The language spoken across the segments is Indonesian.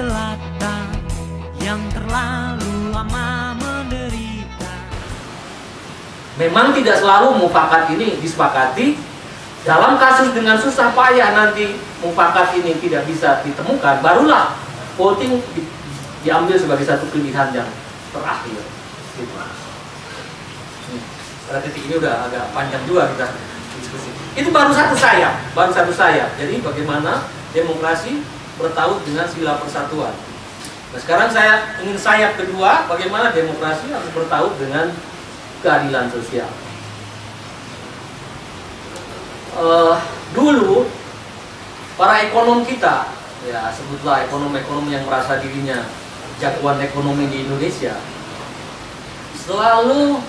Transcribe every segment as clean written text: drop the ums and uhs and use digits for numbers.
jelata yang terlalu lama menderita. Memang tidak selalu mufakat ini disepakati. Dalam kasus dengan susah payah nanti mufakat ini tidak bisa ditemukan, barulah voting diambil sebagai satu pilihan yang terakhir. Gitu. Pada titik ini udah agak panjang juga kita diskusi. Itu baru satu sayap, Jadi bagaimana demokrasi bertaut dengan sila persatuan. Nah, sekarang saya ingin sayap kedua, bagaimana demokrasi harus bertaut dengan keadilan sosial. Dulu para ekonom kita, ya sebutlah ekonom-ekonom yang merasa dirinya jagoan ekonomi di Indonesia, selalu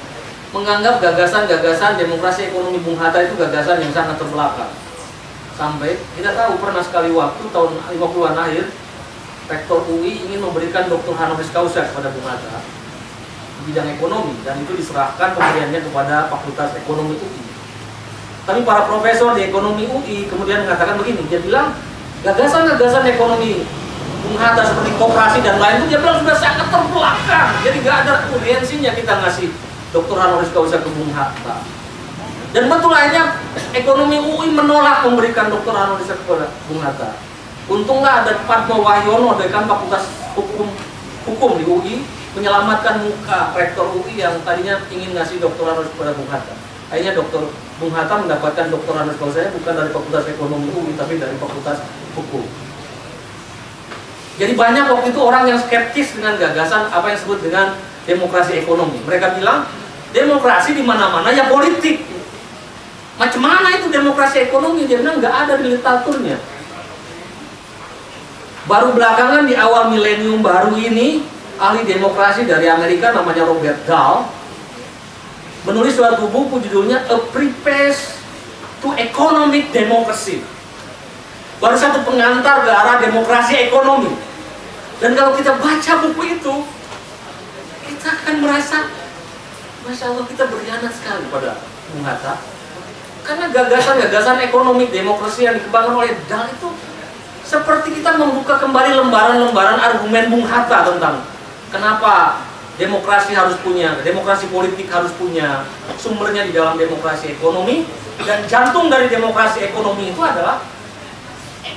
menganggap gagasan-gagasan demokrasi ekonomi Bung Hatta itu gagasan yang sangat terbelakang. Sampai kita tahu pernah sekali waktu tahun 50-an akhir, Rektor UI ingin memberikan Dr. honoris causa kepada Bung Hatta di bidang ekonomi, dan itu diserahkan pemberiannya kepada Fakultas Ekonomi UI. Tapi para profesor di ekonomi UI kemudian mengatakan begini, dia bilang gagasan-gagasan ekonomi Bung Hatta seperti koperasi dan lain itu dia bilang sudah sangat terbelakang, jadi gak ada urgensinya kita ngasih Dr. honoris causa ke Bung Hatta. Dan betul akhirnya ekonomi UI menolak memberikan Dr. honoris causa kepada Bung Hatta. Untunglah ada Padmo Wahyono, dekan Fakultas Hukum di UI, menyelamatkan muka Rektor UI yang tadinya ingin ngasih Dr. honoris kepada Bung Hatta. Akhirnya Bung Hatta mendapatkan Dr. honoris causa bukan dari Fakultas Ekonomi UI, tapi dari Fakultas Hukum. Jadi banyak waktu itu orang yang skeptis dengan gagasan apa yang disebut dengan demokrasi ekonomi. Mereka bilang demokrasi di mana-mana ya politik. Macam mana itu demokrasi ekonomi? Dia bilang nggak ada di literaturnya. Baru belakangan di awal milenium baru ini, ahli demokrasi dari Amerika namanya Robert Dahl menulis suatu buku judulnya A Preface to Economic Democracy. Baru satu pengantar ke arah demokrasi ekonomi. Dan kalau kita baca buku itu, kita akan merasa, Masya Allah, kita berkhianat sekali pada Bung Hatta. Karena gagasan-gagasan ekonomi demokrasi yang dikembangkan oleh Dahl itu seperti kita membuka kembali lembaran-lembaran argumen Bung Hatta tentang kenapa demokrasi politik harus punya sumbernya di dalam demokrasi ekonomi, dan jantung dari demokrasi ekonomi itu adalah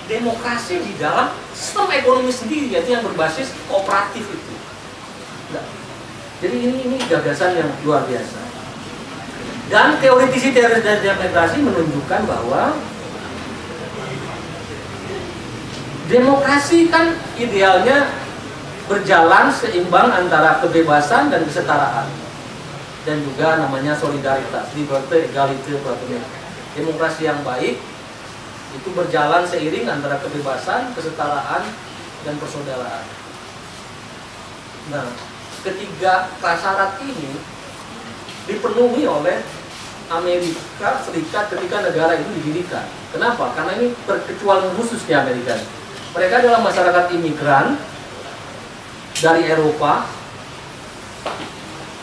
demokrasi di dalam sistem ekonomi sendiri, yaitu yang berbasis kooperatif itu. Nah, jadi ini gagasan yang luar biasa. Dan teoretisi dari demokrasi menunjukkan bahwa demokrasi kan idealnya berjalan seimbang antara kebebasan dan kesetaraan, dan juga namanya solidaritas, liberté, égalité, fraternité. Demokrasi yang baik itu berjalan seiring antara kebebasan, kesetaraan, dan persaudaraan. Nah, ketiga prasyarat ini dipenuhi oleh Amerika Serikat ketika negara ini didirikan. Kenapa? Karena ini perkecualian khusus di Amerika. Mereka adalah masyarakat imigran dari Eropa,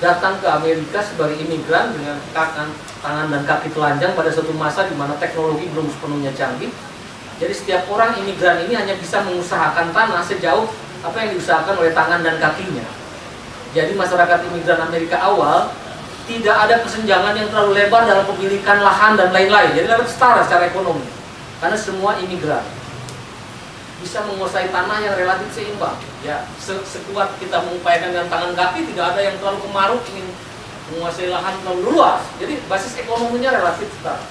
datang ke Amerika sebagai imigran dengan tangan dan kaki telanjang pada suatu masa di mana teknologi belum sepenuhnya canggih. Jadi setiap orang imigran ini hanya bisa mengusahakan tanah sejauh apa yang diusahakan oleh tangan dan kakinya. Jadi masyarakat imigran Amerika awal tidak ada kesenjangan yang terlalu lebar dalam pemilikan lahan dan lain-lain. Jadi lebih setara secara ekonomi, karena semua imigran bisa menguasai tanah yang relatif seimbang. Ya, sekuat kita mengupayakan dengan tangan kaki, tidak ada yang terlalu kemaruk ingin menguasai lahan terlalu luas. Jadi basis ekonominya relatif setara.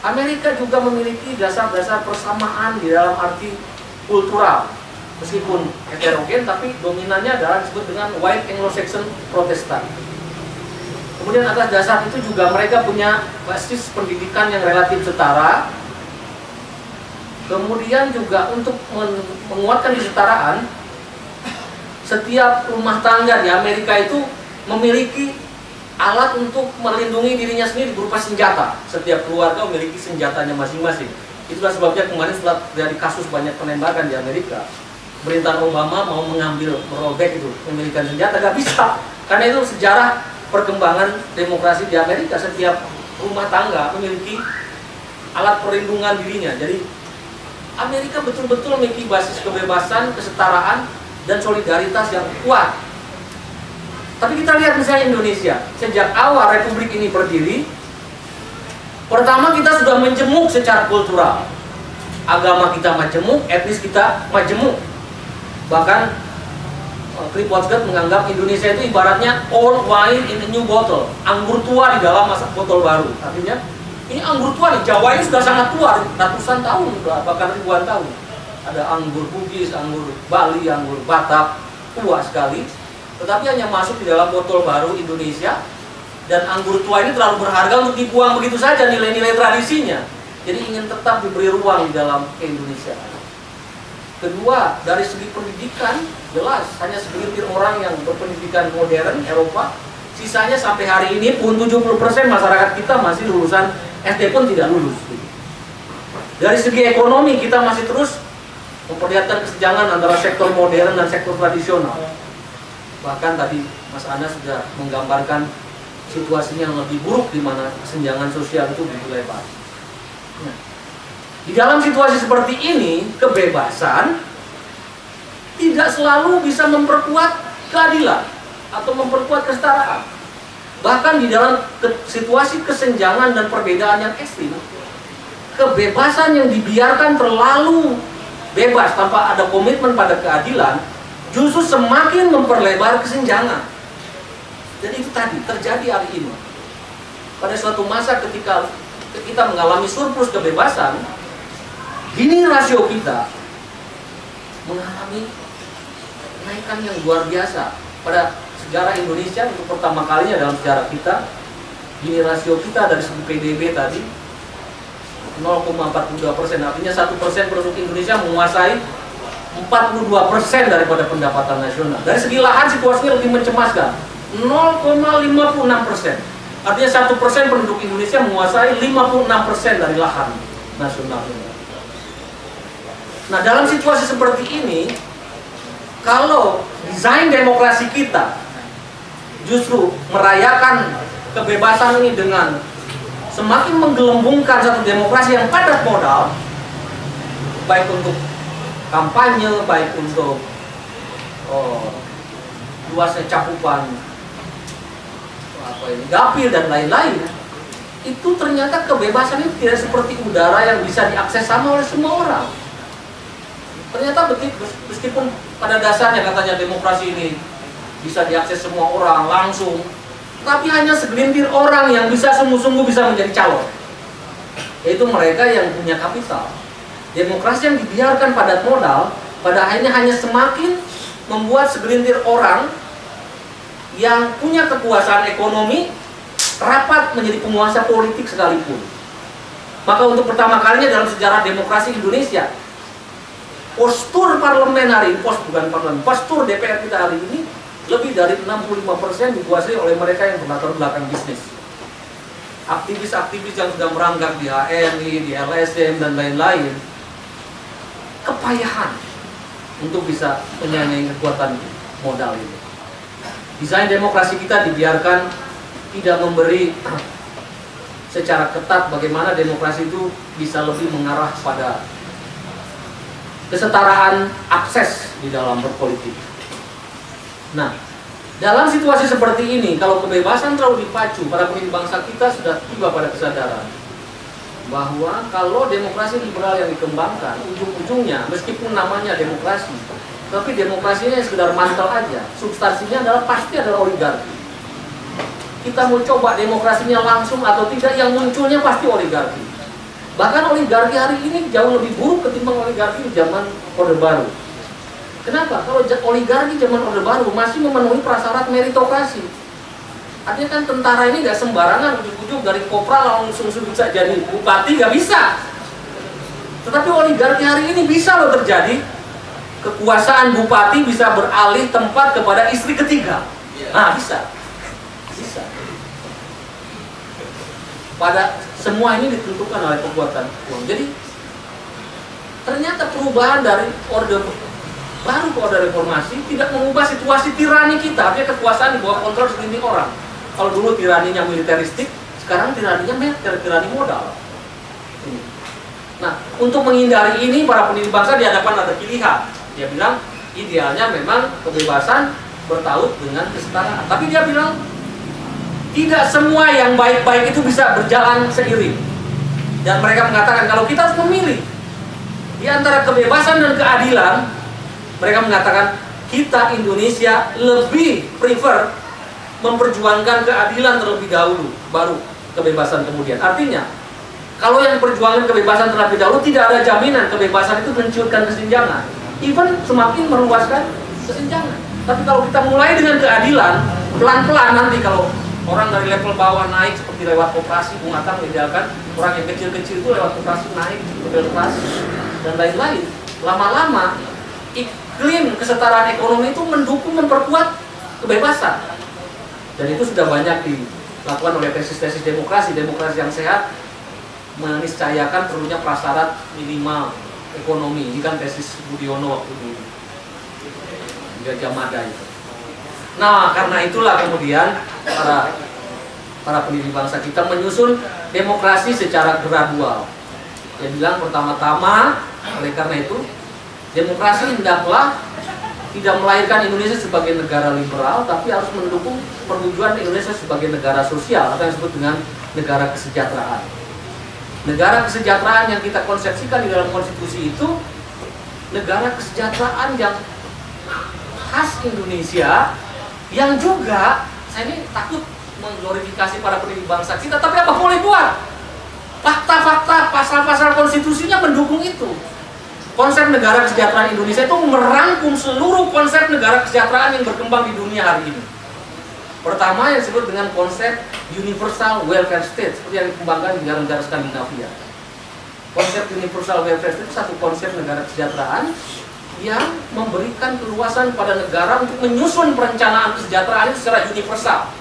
Amerika juga memiliki dasar-dasar persamaan di dalam arti kultural, meskipun heterogen, tapi dominannya adalah disebut dengan White Anglo-Saxon Protestant. Kemudian atas dasar itu juga mereka punya basis pendidikan yang relatif setara. Kemudian juga untuk menguatkan kesetaraan, setiap rumah tangga di Amerika itu memiliki alat untuk melindungi dirinya sendiri berupa senjata. Setiap keluarga memiliki senjatanya masing-masing. Itulah sebabnya kemarin setelah dari kasus banyak penembakan di Amerika, pemerintahan Obama mau merobek itu pemilikan senjata, gak bisa. Karena itu sejarah perkembangan demokrasi di Amerika, setiap rumah tangga memiliki alat perlindungan dirinya. Jadi Amerika betul-betul memiliki basis kebebasan, kesetaraan, dan solidaritas yang kuat. Tapi kita lihat misalnya Indonesia, sejak awal Republik ini berdiri, pertama kita sudah menjemuk secara kultural. Agama kita majemuk, etnis kita majemuk. Bahkan Kripotgert menganggap Indonesia itu ibaratnya old wine in a new bottle, anggur tua di dalam botol baru. Artinya ini anggur tua nih, Jawa ini sudah sangat tua, ratusan tahun, bahkan ribuan tahun. Ada anggur Bugis, anggur Bali, anggur Batak, tua sekali. Tetapi hanya masuk di dalam botol baru Indonesia. Dan anggur tua ini terlalu berharga untuk dibuang begitu saja nilai-nilai tradisinya. Jadi ingin tetap diberi ruang di dalam keindonesiaan. Kedua, dari segi pendidikan, jelas hanya segelintir orang yang berpendidikan modern Eropa. Sisanya sampai hari ini pun 70% masyarakat kita masih lulusan SD pun tidak lulus. Dari segi ekonomi kita masih terus memperlihatkan kesenjangan antara sektor modern dan sektor tradisional. Bahkan tadi Mas Anas sudah menggambarkan situasinya yang lebih buruk di mana kesenjangan sosial itu begitu lebar. Nah, di dalam situasi seperti ini, kebebasan tidak selalu bisa memperkuat keadilan atau memperkuat kesetaraan. Bahkan di dalam situasi kesenjangan dan perbedaan yang ekstrim, kebebasan yang dibiarkan terlalu bebas tanpa ada komitmen pada keadilan justru semakin memperlebar kesenjangan. Jadi itu tadi terjadi hari ini. Pada suatu masa ketika kita mengalami surplus kebebasan, Gini rasio kita mengalami kenaikan yang luar biasa. Pada sejarah Indonesia untuk pertama kalinya dalam sejarah kita, Gini rasio kita dari segi PDB tadi 0,42%, artinya 1% penduduk Indonesia menguasai 42% daripada pendapatan nasional. Dari segi lahan situasinya lebih mencemaskan, 0,56%. Artinya 1% penduduk Indonesia menguasai 56% dari lahan nasional. Nah, dalam situasi seperti ini, kalau desain demokrasi kita justru merayakan kebebasan ini dengan semakin menggelembungkan satu demokrasi yang padat modal, baik untuk kampanye, baik untuk luasnya cakupan dapil dan lain-lain, itu ternyata kebebasan itu tidak seperti udara yang bisa diakses sama oleh semua orang. Ternyata meskipun pada dasarnya katanya demokrasi ini bisa diakses semua orang langsung, tapi hanya segelintir orang yang bisa sungguh-sungguh bisa menjadi calon, yaitu mereka yang punya kapital. Demokrasi yang dibiarkan padat modal pada akhirnya hanya semakin membuat segelintir orang yang punya kekuasaan ekonomi rapat menjadi penguasa politik sekalipun. Maka untuk pertama kalinya dalam sejarah demokrasi Indonesia, postur parlemen hari ini, postur DPR kita hari ini lebih dari 65% dikuasai oleh mereka yang berlatar belakang bisnis. Aktivis-aktivis yang sudah merangkak di HMI, di LSM dan lain-lain, kepayahan untuk bisa menyandang kekuatan modal ini. Desain demokrasi kita dibiarkan tidak memberi secara ketat bagaimana demokrasi itu bisa lebih mengarah pada kesetaraan akses di dalam berpolitik. Nah, dalam situasi seperti ini, kalau kebebasan terlalu dipacu, para pemimpin bangsa kita sudah tiba pada kesadaran bahwa kalau demokrasi liberal yang dikembangkan, ujung-ujungnya meskipun namanya demokrasi, tapi demokrasinya sekedar mantel aja, substansinya adalah pasti adalah oligarki. Kita mau coba demokrasinya langsung atau tidak, yang munculnya pasti oligarki. Bahkan oligarki hari ini jauh lebih buruk ketimbang oligarki di zaman Orde Baru. Kenapa? Kalau oligarki zaman Orde Baru masih memenuhi prasyarat meritokrasi. Artinya kan tentara ini nggak sembarangan ujung-ujung dari kopral langsung bisa jadi bupati, nggak bisa. Tetapi oligarki hari ini bisa loh terjadi. Kekuasaan bupati bisa beralih tempat kepada istri ketiga. Nah, bisa. Pada semua ini ditentukan oleh kekuatan uang. Jadi ternyata perubahan dari Orde Baru ke Orde Reformasi tidak mengubah situasi tirani kita. Artinya kekuasaan di bawah kontrol segelintir orang. Kalau dulu tiraninya militeristik, sekarang tiraninya tirani modal. Nah, untuk menghindari ini, para pendiri bangsa di hadapan ada pilihan. Dia bilang, idealnya memang kebebasan bertaut dengan kesetaraan. Tapi dia bilang, tidak semua yang baik-baik itu bisa berjalan seiring. Dan mereka mengatakan, kalau kita harus memilih di antara kebebasan dan keadilan, mereka mengatakan, kita Indonesia lebih prefer memperjuangkan keadilan terlebih dahulu, baru kebebasan kemudian. Artinya, kalau yang perjuangan kebebasan terlebih dahulu, tidak ada jaminan kebebasan itu menciutkan kesenjangan, even semakin meluaskan kesenjangan. Tapi kalau kita mulai dengan keadilan, pelan-pelan nanti kalau orang dari level bawah naik seperti lewat koperasi, Bung Atang idealkan orang yang kecil-kecil itu lewat koperasi naik ke kelas dan lain-lain. Lama-lama iklim kesetaraan ekonomi itu mendukung, memperkuat kebebasan. Dan itu sudah banyak dilakukan oleh tesis-tesis demokrasi yang sehat, meniscayakan perlunya prasyarat minimal ekonomi. Ini kan tesis Budiono waktu di Gajah Mada itu. Nah, karena itulah kemudian para pendiri bangsa kita menyusun demokrasi secara gradual. Dia bilang pertama-tama, oleh karena itu, demokrasi hendaklah tidak melahirkan Indonesia sebagai negara liberal, tapi harus mendukung perwujudan Indonesia sebagai negara sosial, atau yang disebut dengan negara kesejahteraan. Negara kesejahteraan yang kita konsepsikan di dalam konstitusi itu negara kesejahteraan yang khas Indonesia, yang juga, saya ini takut mengglorifikasi para pendiri bangsa kita, tapi apa boleh buat? Fakta-fakta, pasal-pasal konstitusinya mendukung itu. Konsep negara kesejahteraan Indonesia itu merangkum seluruh konsep negara kesejahteraan yang berkembang di dunia hari ini. Pertama yang disebut dengan konsep universal welfare state, seperti yang dikembangkan di negara-negara Skandinavia. Konsep universal welfare state itu satu konsep negara kesejahteraan yang memberikan keluasan pada negara untuk menyusun perencanaan kesejahteraan itu secara universal.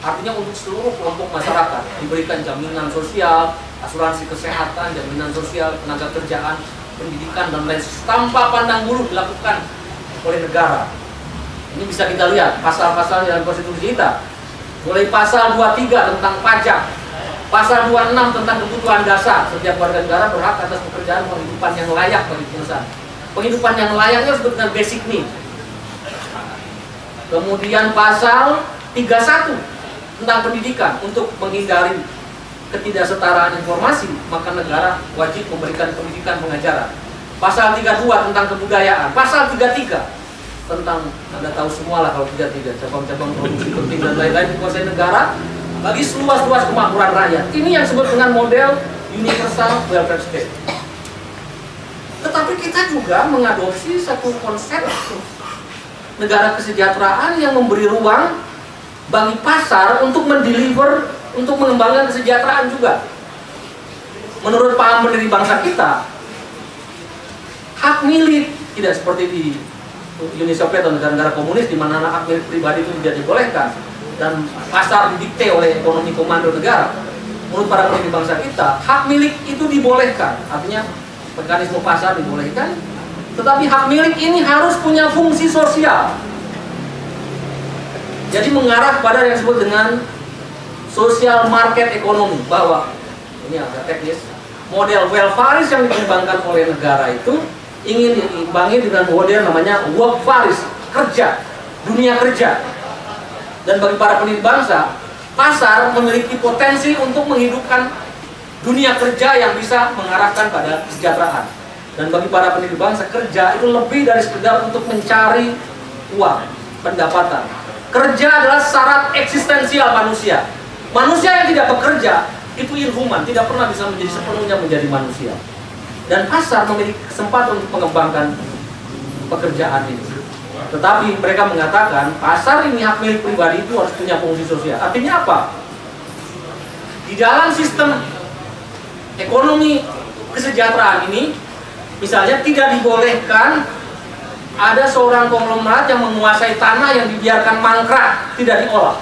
Artinya untuk seluruh kelompok masyarakat diberikan jaminan sosial, asuransi kesehatan, jaminan sosial, tenaga kerjaan, pendidikan, dan lain tanpa pandang bulu dilakukan oleh negara. Ini bisa kita lihat pasal-pasal dalam konstitusi kita. Mulai pasal 23 tentang pajak, pasal 26 tentang kebutuhan dasar. Setiap warga negara berhak atas pekerjaan penghidupan yang layak bagi bangsa. Penghidupan yang layaknya disebut dengan basic need. Kemudian pasal 31 tentang pendidikan, untuk menghindari ketidaksetaraan informasi, maka negara wajib memberikan pendidikan pengajaran. Pasal 32 tentang kebudayaan, pasal 33 tentang, Anda tahu semua lah kalau 33, cabang-cabang produksi penting dan lain-lain dikuasai negara bagi seluas-luas kemakmuran rakyat. Ini yang disebut dengan model universal welfare state. Tetapi kita juga mengadopsi satu konsep negara kesejahteraan yang memberi ruang bagi pasar untuk mendeliver, untuk mengembangkan kesejahteraan juga. Menurut paham pendiri bangsa kita, hak milik tidak seperti di Uni Soviet atau negara-negara komunis di mana hak milik pribadi itu tidak dibolehkan dan pasar didikte oleh ekonomi komando negara. Menurut para pendiri bangsa kita, hak milik itu dibolehkan, artinya mekanisme pasar dibolehkan, tetapi hak milik ini harus punya fungsi sosial. Jadi mengarah pada yang disebut dengan social market economy, bahwa ini agak teknis, model welfareist yang dikembangkan oleh negara itu ingin diimbangi dengan model namanya workfareist, kerja, dunia kerja. Dan bagi para pendiri bangsa, pasar memiliki potensi untuk menghidupkan dunia kerja yang bisa mengarahkan pada kesejahteraan. Dan bagi para pendiri bangsa, kerja itu lebih dari sekedar untuk mencari uang, pendapatan. Kerja adalah syarat eksistensial manusia. Manusia yang tidak bekerja itu inhuman, tidak pernah bisa menjadi sepenuhnya menjadi manusia. Dan pasar memiliki kesempatan untuk mengembangkan pekerjaan ini. Tetapi mereka mengatakan pasar ini hak milik pribadi itu harus punya fungsi sosial. Artinya apa? Di dalam sistem ekonomi kesejahteraan ini, misalnya tidak dibolehkan ada seorang konglomerat yang menguasai tanah yang dibiarkan mangkrak, tidak diolah.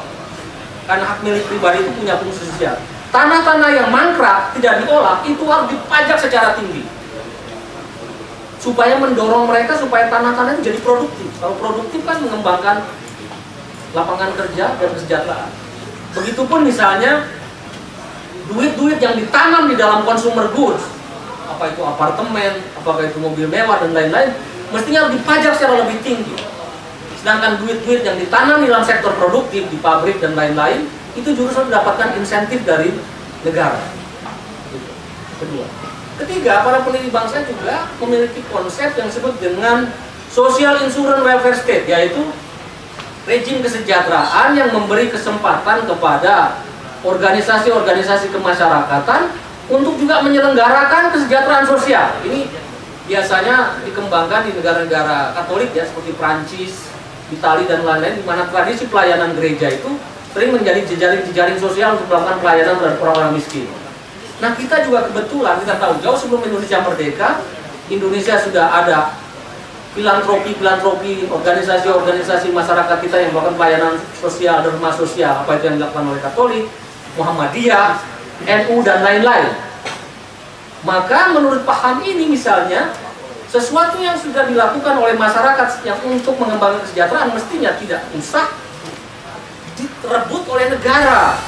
Karena hak milik pribadi itu punya fungsi sosial. Tanah-tanah yang mangkrak, tidak diolah, itu harus dipajak secara tinggi, supaya mendorong mereka supaya tanah-tanah itu jadi produktif. Kalau produktif kan mengembangkan lapangan kerja dan kesejahteraan. Begitupun misalnya duit-duit yang ditanam di dalam consumer goods, apa itu apartemen, apakah itu mobil mewah dan lain-lain, mestinya harus dipajak secara lebih tinggi. Sedangkan duit-duit yang ditanam di dalam sektor produktif, di pabrik dan lain-lain, itu justru mendapatkan insentif dari negara. Kedua. Ketiga, para pendiri bangsa juga memiliki konsep yang disebut dengan social insurance welfare state, yaitu rejim kesejahteraan yang memberi kesempatan kepada organisasi-organisasi kemasyarakatan untuk juga menyelenggarakan kesejahteraan sosial. Ini biasanya dikembangkan di negara-negara Katolik ya, seperti Prancis, Italia dan lain-lain, di mana tradisi pelayanan gereja itu sering menjadi jejaring-jejaring sosial untuk melakukan pelayanan terhadap orang-orang miskin. Nah, kita juga kebetulan, kita tahu jauh sebelum Indonesia merdeka, Indonesia sudah ada filantropi, organisasi-organisasi masyarakat kita yang melakukan pelayanan sosial dan rumah sosial, apa itu yang dilakukan oleh Katolik, Muhammadiyah, NU dan lain-lain. Maka menurut paham ini misalnya, sesuatu yang sudah dilakukan oleh masyarakat yang untuk mengembangkan kesejahteraan mestinya tidak usah direbut oleh negara.